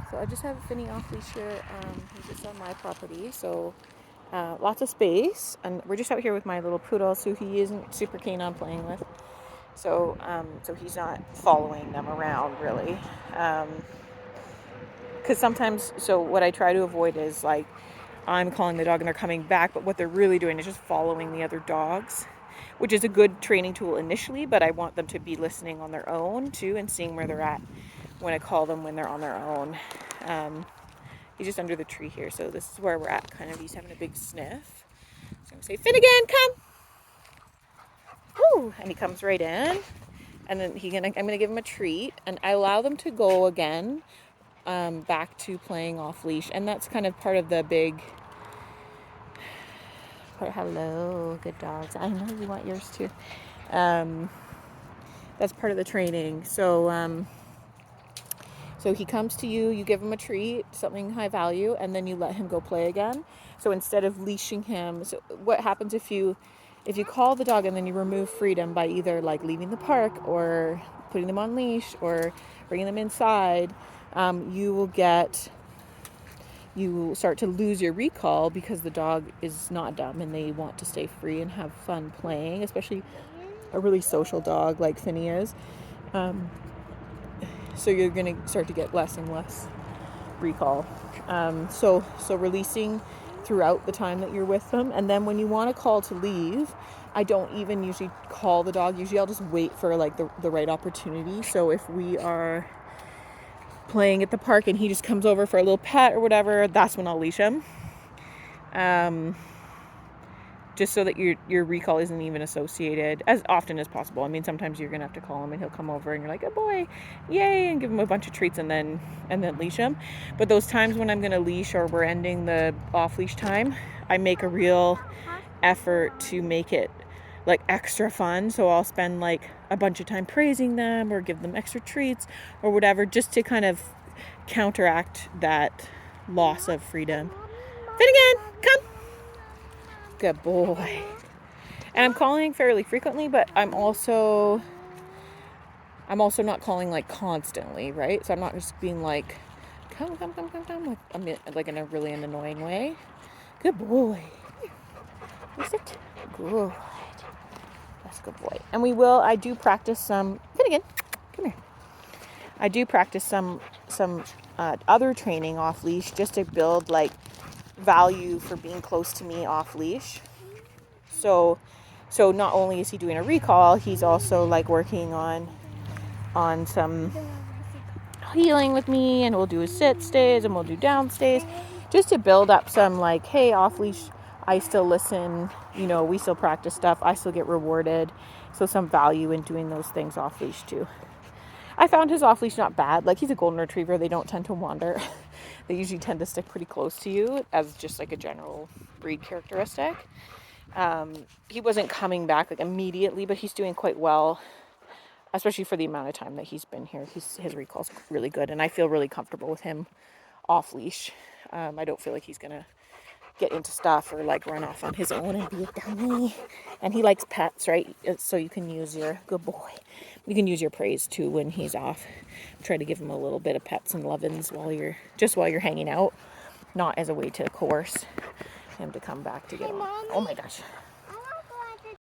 So I just have Finny off leash here. He's just on my property, so lots of space. And we're just out here with my little poodle, who he isn't super keen on playing with. So so he's not following them around really. Because sometimes, so what I try to avoid is like I'm calling the dog and they're coming back, but what they're really doing is just following the other dogs, which is a good training tool initially, but I want them to be listening on their own too and seeing where they're at when I call them when they're on their own. He's just under the tree here, so this is where we're at, kind of. He's having a big sniff. So I'm going to say, Finnegan, come! Woo! And he comes right in, and then I'm going to give him a treat, and I allow them to go again back to playing off leash, and that's kind of part of the big... Hello, good dogs. I know you want yours too. That's part of the training. So so he comes to you, you give him a treat, something high value, and then you let him go play again. So instead of leashing him, so what happens if you call the dog and then you remove freedom by either like leaving the park or putting them on leash or bringing them inside, you will start to lose your recall because the dog is not dumb and they want to stay free and have fun playing, especially a really social dog like Finny is. So you're going to start to get less and less recall. So releasing throughout the time that you're with them. And then when you want to call to leave, I don't even usually call the dog. Usually I'll just wait for like the right opportunity. So if we are playing at the park and he just comes over for a little pet or whatever, that's when I'll leash him. Just so that your recall isn't even associated as often as possible. I mean, sometimes you're gonna have to call him and he'll come over and you're like, "Good boy, yay!" and give him a bunch of treats and then leash him. But those times when I'm gonna leash or we're ending the off leash time, I make a real effort to make it like extra fun. So I'll spend like a bunch of time praising them or give them extra treats or whatever, just to kind of counteract that loss of freedom. Finnegan, come. Good boy. And I'm calling fairly frequently, but I'm also not calling like constantly, right? So I'm not just being like, come, like I'm like in a really annoying way. Good boy. Is it? Good. That's a good boy. And I do practice some, Finnegan, come here. I do practice some other training off leash just to build like value for being close to me off leash. So not only is he doing a recall, he's also like working on some healing with me, and we'll do a sit stays and we'll do down stays, just to build up some like, hey, off leash, I still listen, we still practice stuff, I still get rewarded. So some value in doing those things off leash too. I found his off leash not bad. Like, he's a golden retriever. They don't tend to wander. They usually tend to stick pretty close to you as just like a general breed characteristic. He wasn't coming back like immediately, but he's doing quite well, especially for the amount of time that he's been here. His recall's really good, and I feel really comfortable with him off leash. I don't feel like he's gonna get into stuff or like run off on his own and be a dummy. And he likes pets, right? So you can use your good boy. You can use your praise too when he's off. Try to give him a little bit of pets and lovin's while you're hanging out, not as a way to coerce him to come back to get on. Oh my gosh.